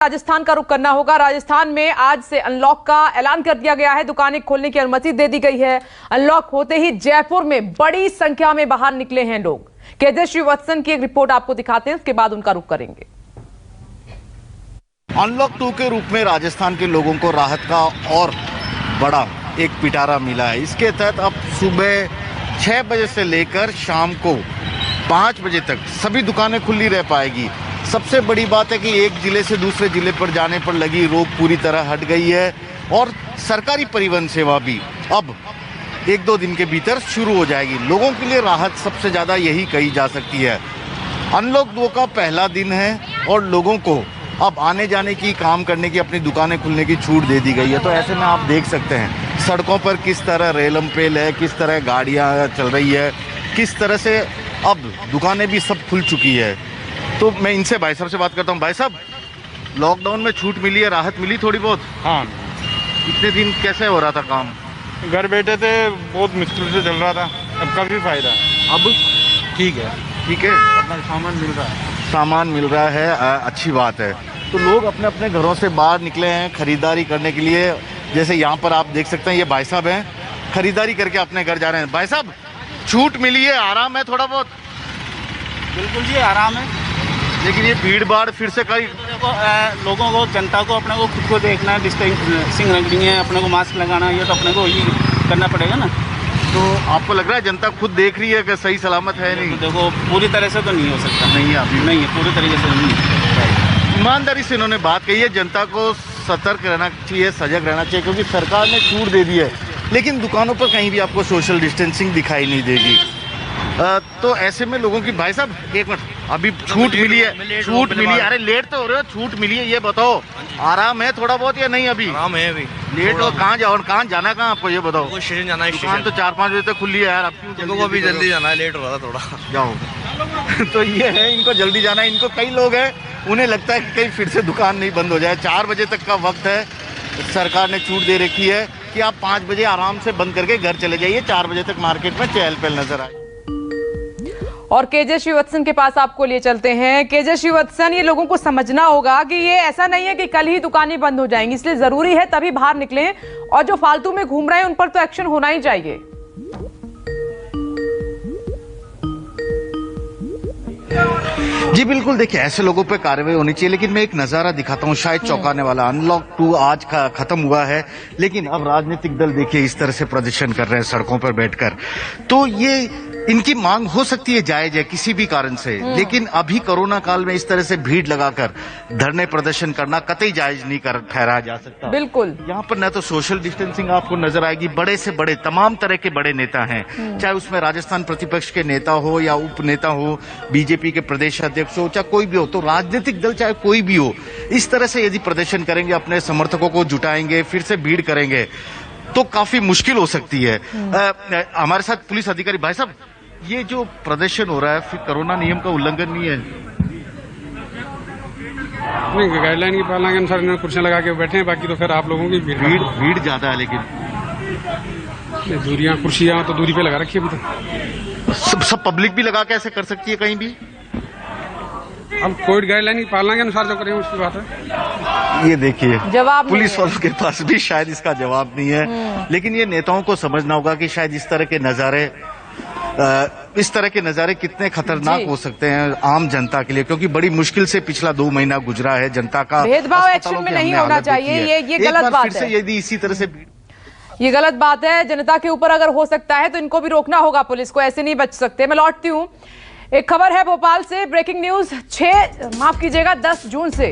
राजस्थान का रुख करना होगा। राजस्थान में आज से अनलॉक का ऐलान कर दिया गया है, दुकानें खोलने की अनुमति दे दी गई है। अनलॉक होते ही जयपुर में बड़ी संख्या में बाहर निकले हैं लोग। केजे श्रीवत्सन की एक रिपोर्ट आपको दिखाते हैं, उसके बाद उनका रुख करेंगे। अनलॉक 2 के रूप में राजस्थान के लोगों को राहत का और बड़ा एक पिटारा मिला है। इसके तहत अब सुबह 6 बजे से लेकर शाम को 5 बजे तक सभी दुकानें खुली रह पाएगी। सबसे बड़ी बात है कि एक जिले से दूसरे जिले पर जाने पर लगी रोक पूरी तरह हट गई है और सरकारी परिवहन सेवा भी अब 1-2 दिन के भीतर शुरू हो जाएगी। लोगों के लिए राहत सबसे ज़्यादा यही कही जा सकती है। अनलॉक 2 का पहला दिन है और लोगों को अब आने जाने की, काम करने की, अपनी दुकानें खुलने की छूट दे दी गई है। तो ऐसे में आप देख सकते हैं सड़कों पर किस तरह रेलम पेल है, किस तरह गाड़ियाँ चल रही है, किस तरह से अब दुकानें भी सब खुल चुकी है। तो मैं इनसे भाई साहब से बात करता हूँ। भाई साहब, लॉकडाउन में छूट मिली है, राहत मिली थोड़ी बहुत? हाँ। इतने दिन कैसे हो रहा था काम? घर बैठे थे, बहुत मुश्किल से चल रहा था। अब काफ़ी फायदा है, अब ठीक है। ठीक है, अपना सामान मिल रहा है। सामान मिल रहा है, अच्छी बात है। तो लोग अपने अपने घरों से बाहर निकले हैं खरीदारी करने के लिए। जैसे यहाँ पर आप देख सकते हैं, ये भाई साहब हैं, खरीदारी करके अपने घर जा रहे हैं। भाई साहब, छूट मिली है, आराम है थोड़ा बहुत? बिल्कुल जी, आराम है। लेकिन ये भीड़ भाड़ फिर से कई लोगों को, जनता को अपने को खुद को देखना है, डिस्टेंसिंग रखनी है, अपने को मास्क लगाना है, ये तो अपने को ही करना पड़ेगा ना। तो आपको लग रहा है जनता खुद देख रही है कि सही सलामत है? नहीं, देखो पूरी तरह से तो नहीं हो सकता। नहीं है, अभी नहीं है, पूरी तरीके से नहीं। ईमानदारी से इन्होंने बात कही है, जनता को सतर्क रहना चाहिए, सजग रहना चाहिए, क्योंकि सरकार ने छूट दे दी है लेकिन दुकानों पर कहीं भी आपको सोशल डिस्टेंसिंग दिखाई नहीं देगी। तो ऐसे में लोगों की, भाई साहब एक मिनट, अभी छूट मिली है, छूट मिली है, अरे लेट तो हो रहे हो, छूट मिली है, ये बताओ आराम है थोड़ा बहुत या नहीं? अभी आराम है, अभी लेट हो, कहाँ जाओ, कहाँ जाना, कहाँ आपको ये बताओ? स्टेशन जाना है। दुकान तो 4-5 बजे तक खुली है यार, अब क्यों अभी जल्दी जाना है, लेट हो रहा था थोड़ा। जाओ तो ये है, इनको जल्दी जाना है। इनको कई लोग हैं, उन्हें लगता है कि कहीं फिर से दुकान नहीं बंद हो जाए। 4 बजे तक का वक्त है, सरकार ने छूट दे रखी है कि आप 5 बजे आराम से बंद करके घर चले जाइए, 4 बजे तक मार्केट में चहल पहल नजर आए। और केजे श्रीवत्सन के पास आपको लिए चलते हैं। केजे श्रीवत्सन, ये लोगों को समझना होगा कि ये ऐसा नहीं है कि कल ही दुकानें बंद हो जाएंगी, इसलिए जरूरी है तभी बाहर निकलें, और जो फालतू में घूम रहे हैं उन पर तो एक्शन होना ही चाहिए। जी बिल्कुल, देखिए ऐसे लोगों पे कार्रवाई होनी चाहिए। लेकिन मैं एक नजारा दिखाता हूँ शायद चौंकाने वाला। अनलॉक 2 आज का खत्म हुआ है, लेकिन अब राजनीतिक दल देखिए इस तरह से प्रदर्शन कर रहे हैं सड़कों पर बैठकर। तो ये इनकी मांग हो सकती है जायज है किसी भी कारण से, लेकिन अभी कोरोना काल में इस तरह से भीड़ लगाकर धरने प्रदर्शन करना कतई जायज नहीं कर ठहराया जा सकता। बिल्कुल, यहाँ पर न तो सोशल डिस्टेंसिंग आपको नजर आएगी, बड़े से बड़े तमाम तरह के बड़े नेता हैं, चाहे उसमें राजस्थान प्रतिपक्ष के नेता हो या उप नेता हो, बीजेपी के प्रदेश अध्यक्ष हो, चाहे कोई भी हो, तो राजनीतिक दल चाहे कोई भी हो, इस तरह से यदि प्रदर्शन करेंगे, अपने समर्थकों को जुटाएंगे, फिर से भीड़ करेंगे, तो काफी मुश्किल हो सकती है। हमारे साथ पुलिस अधिकारी, भाई साहब, ये जो प्रदर्शन हो रहा है फिर कोरोना नियम का उल्लंघन नहीं है? नहीं, गाइडलाइन की पालना के अनुसार इन्होंने कुर्सियां लगा के बैठे हैं, बाकी तो फिर आप लोगों की भीड़ ज्यादा है। लेकिन दूरियां, कुर्सियां तो दूरी पे लगा रखी है अभी तो। सब पब्लिक भी लगा के ऐसे कर सकती है कहीं भी? अब कोविड गाइडलाइन की पालना के अनुसार जो करें उसकी बात है। ये देखिए जवाब पुलिस वालों के पास भी शायद इसका जवाब नहीं है। लेकिन ये नेताओं को समझना होगा कि शायद इस तरह के नजारे कितने खतरनाक हो सकते हैं आम जनता के लिए, क्योंकि बड़ी मुश्किल से पिछला 2 महीना गुजरा है। जनता का भेदभाव एक्शन में नहीं होना चाहिए, ये गलत बात है। यदि इसी तरह से, ये गलत बात है। जनता के ऊपर अगर हो सकता है तो इनको भी रोकना होगा, पुलिस को ऐसे नहीं बच सकते। मैं लौटती हूँ, एक खबर है भोपाल से, ब्रेकिंग न्यूज। 10 जून से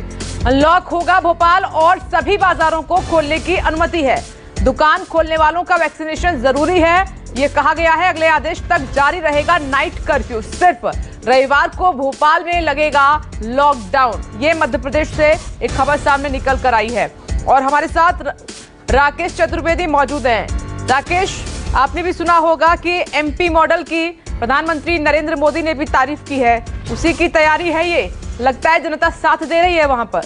अनलॉक होगा भोपाल और सभी बाजारों को खोलने की अनुमति है। दुकान खोलने वालों का वैक्सीनेशन जरूरी है, ये कहा गया है। अगले आदेश तक जारी रहेगा नाइट कर्फ्यू, सिर्फ रविवार को भोपाल में लगेगा लॉकडाउन। ये मध्य प्रदेश से एक खबर सामने निकल कर आई है और हमारे साथ राकेश चतुर्वेदी मौजूद हैं। राकेश, आपने भी सुना होगा कि एमपी मॉडल की प्रधानमंत्री नरेंद्र मोदी ने भी तारीफ की है, उसी की तैयारी है ये। लगता है जनता साथ दे रही है वहां पर।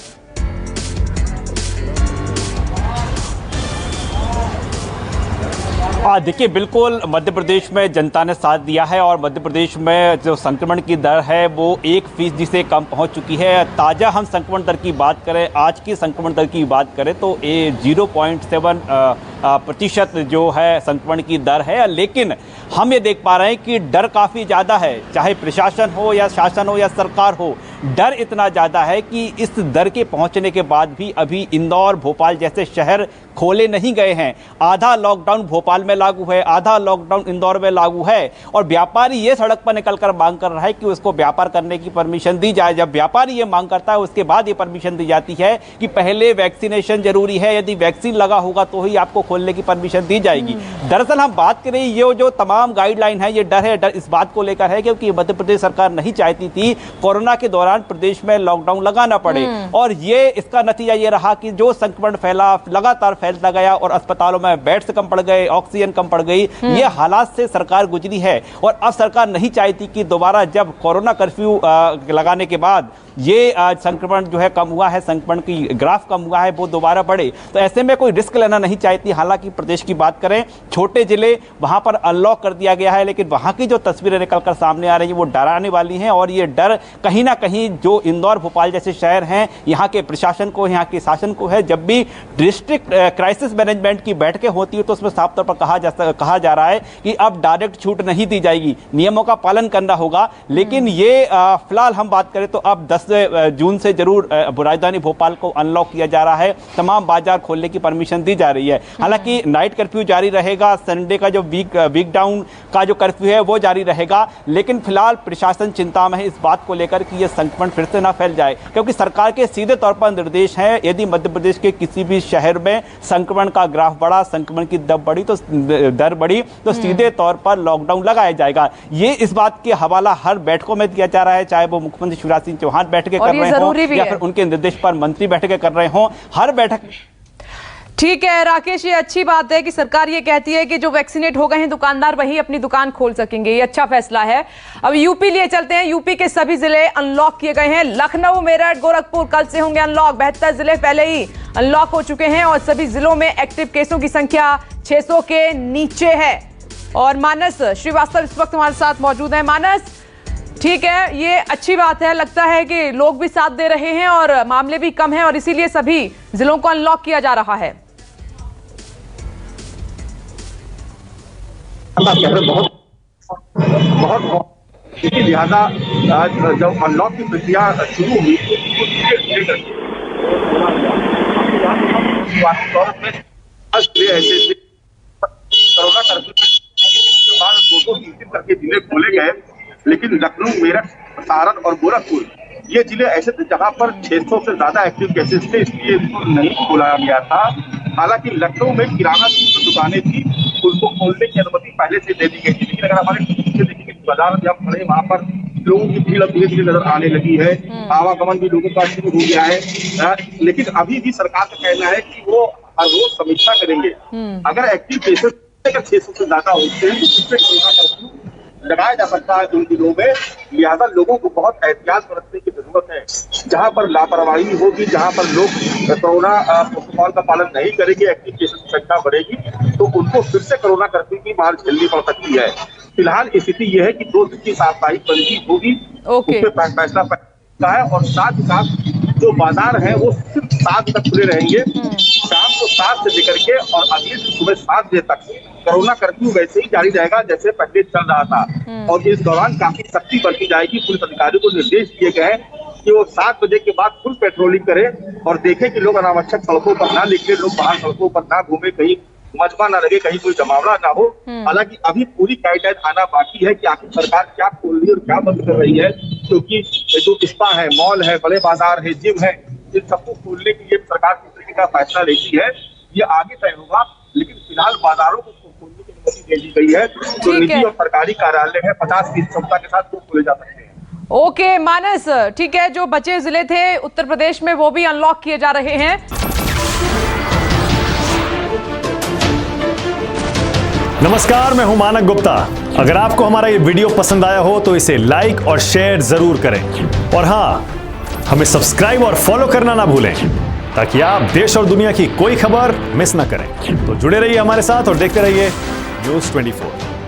देखिए, बिल्कुल मध्य प्रदेश में जनता ने साथ दिया है और मध्य प्रदेश में जो संक्रमण की दर है वो 1% से कम पहुंच चुकी है। ताज़ा हम संक्रमण दर की बात करें, आज की संक्रमण दर की बात करें तो 0.7% जो है संक्रमण की दर है। लेकिन हम ये देख पा रहे हैं कि डर काफ़ी ज़्यादा है, चाहे प्रशासन हो या शासन हो या सरकार हो, डर इतना ज़्यादा है कि इस दर के पहुंचने के बाद भी अभी इंदौर, भोपाल जैसे शहर खोले नहीं गए हैं। आधा लॉकडाउन भोपाल में लागू है, आधा लॉकडाउन इंदौर में लागू है और व्यापारी ये सड़क पर निकलकर मांग कर रहा है कि उसको व्यापार करने की परमिशन दी जाए। जब व्यापारी ये मांग करता है उसके बाद ये परमिशन दी जाती है कि पहले वैक्सीनेशन जरूरी है, यदि वैक्सीन लगा होगा तो ही आपको खोलने की परमिशन दी जाएगी। दरअसल हम बात करें, ये जो तमाम गाइडलाइन है, ये डर है, डर इस बात को लेकर है क्योंकि मध्य प्रदेश सरकार नहीं चाहती थी कोरोना के दौरान प्रदेश में लॉकडाउन लगाना पड़े और ये इसका नतीजा ये रहा कि जो संक्रमण फैला, लगातार फैलता गया और अस्पतालों में बेड्स कम पड़ गए, ऑक्सीजन कम पड़ गई। ये हालात से सरकार गुजरी है और अब सरकार नहीं चाहती कि दोबारा जब कोरोना कर्फ्यू लगाने के बाद ये संक्रमण जो है कम हुआ है, संक्रमण की ग्राफ कम हुआ है, वो दोबारा बढ़े। तो ऐसे में कोई रिस्क लेना नहीं चाहती। हालांकि प्रदेश की बात करें, छोटे जिले वहां पर अनलॉक कर दिया गया है, लेकिन वहां की जो तस्वीरें निकलकर सामने आ रही है वो डराने वाली हैं और ये डर कहीं ना कहीं जो इंदौर, भोपाल जैसे शहर हैं, यहाँ के प्रशासन को, यहाँ के शासन को है। जब भी डिस्ट्रिक्ट क्राइसिस मैनेजमेंट की बैठकें होती है तो उसमें साफ तौर पर कहा जा रहा है कि अब डायरेक्ट छूट नहीं दी जाएगी, नियमों का पालन करना होगा। लेकिन ये फिलहाल हम बात करें तो अब 10 जून से जरूर राजधानी भोपाल को अनलॉक किया जा रहा है, तमाम बाजार खोलने की परमिशन दी जा रही है। हालांकि नाइट कर्फ्यू जारी रहेगा, संडे का जो वीक डाउन का जो कर्फ्यू है वो जारी रहेगा, लेकिन फिलहाल प्रशासन चिंता में है इस बात को लेकर कि यह संक्रमण फिर से ना फैल जाए, क्योंकि सरकार के सीधे तौर पर निर्देश है, यदि मध्य प्रदेश के किसी भी शहर में संक्रमण का ग्राफ बढ़ा, संक्रमण की दर बढ़ी तो सीधे तौर पर लॉकडाउन लगाया जाएगा। ये इस बात के हवाला हर बैठकों में दिया जा रहा है, चाहे वो मुख्यमंत्री शिवराज सिंह चौहान बैठकें कर रहे हों या फिर उनके निर्देश पर मंत्री बैठकें कर रहे हों, हर बैठक। ठीक है राकेश, ये अच्छी बात है कि सरकार ये कहती है कि जो वैक्सीनेट हो गए हैं दुकानदार वही अपनी दुकान खोल सकेंगे, ये अच्छा फैसला है। अब यूपी लिए चलते हैं। यूपी के सभी जिले अनलॉक किए गए हैं। लखनऊ, मेरठ, गोरखपुर कल से होंगे अनलॉक। 72 जिले पहले ही अनलॉक हो चुके हैं और सभी जिलों में एक्टिव केसों की संख्या 600 के नीचे है। और मानस श्रीवास्तव इस वक्त हमारे साथ मौजूद है। मानस, ठीक है, ये अच्छी बात है, लगता है कि लोग भी साथ दे रहे हैं और मामले भी कम हैं और इसीलिए सभी जिलों को अनलॉक किया जा रहा है। बहुत लिहाजा जब अनलॉक की प्रक्रिया शुरू हुई ऐसे कोरोना कर्फ्यू के बाद 2-3 करके जिले खोले गए, लेकिन लखनऊ, मेरठ, सारण और गोरखपुर ये जिले ऐसे थे जहां पर 600 से ज्यादा एक्टिव केसेस थे, इसलिए इसको नहीं खोला गया था। हालांकि लखनऊ में किराना की जो दुकानें थी उनको खोलने की अनुमति पहले से दे दी गई थी, लेकिन अगर हमारे पीछे देखेंगे बाजार जब खड़े वहां पर लोगों की भीड़ धीरे धीरे नजर आने लगी है, आवागमन भी लोगों का शुरू हो गया है। लेकिन अभी भी सरकार का कहना है कि वो हर रोज समीक्षा करेंगे। अगर एक्टिव केसेस 600 से ज्यादा होते हैं तो उससे कोरोना कर्फ्यू लगाया जा सकता है उन दिनों में। लिहाजा लोगों को बहुत एहतियात बरतने की जरूरत है। जहां पर लापरवाही होगी, जहां पर लोग कोरोना प्रोटोकॉल का पालन नहीं करेंगे, एक्टिव केसेस की संख्या बढ़ेगी तो उनको फिर से कोरोना कर्फ्यू की मार झेलनी पड़ सकती है। फिलहाल स्थिति यह है कि 2 दिन की साप्ताहिक बंदी होगी, उसमें फैसला है और साथ ही साथ जो बाजार है वो सिर्फ 7 तक खुले रहेंगे, शाम को 7 से लेकर के और अगले दिन सुबह 7 बजे तक। कोरोना कर्फ्यू वैसे ही जारी रहेगा जैसे पहले चल रहा था और इस दौरान काफी सख्ती बरती जाएगी। पुलिस अधिकारियों को निर्देश दिए गए हैं कि वो 7 बजे के बाद फुल पेट्रोलिंग करें और देखें कि लोग अनावश्यक सड़कों पर ना निकले, लोग बाहर सड़कों पर ना घूमे, कहीं मजमा ना लगे, कहीं कोई जमावड़ा ना हो। हालांकि अभी पूरी गाइडलाइन आना बाकी है कि आखिर सरकार क्या खोल रही है और क्या बंद कर रही है, क्योंकि जो स्पा है, मॉल है, बड़े बाजार है, जिम है, इन सबको खोलने के लिए सरकार किस तरीके का फैसला लेती है ये आगे तय होगा। लेकिन फिलहाल बाजारों को खोलने की अनुमति दे दी गई है। जो निजी और सरकारी कार्यालय है 50% क्षमता के साथ वो खोले जा सकते हैं। ओके मानस, ठीक है, जो बचे जिले थे उत्तर प्रदेश में वो भी अनलॉक किए जा रहे हैं। नमस्कार, मैं हूं मानक गुप्ता। अगर आपको हमारा ये वीडियो पसंद आया हो तो इसे लाइक और शेयर जरूर करें और हां, हमें सब्सक्राइब और फॉलो करना ना भूलें। ताकि आप देश और दुनिया की कोई खबर मिस ना करें। तो जुड़े रहिए हमारे साथ और देखते रहिए News 24।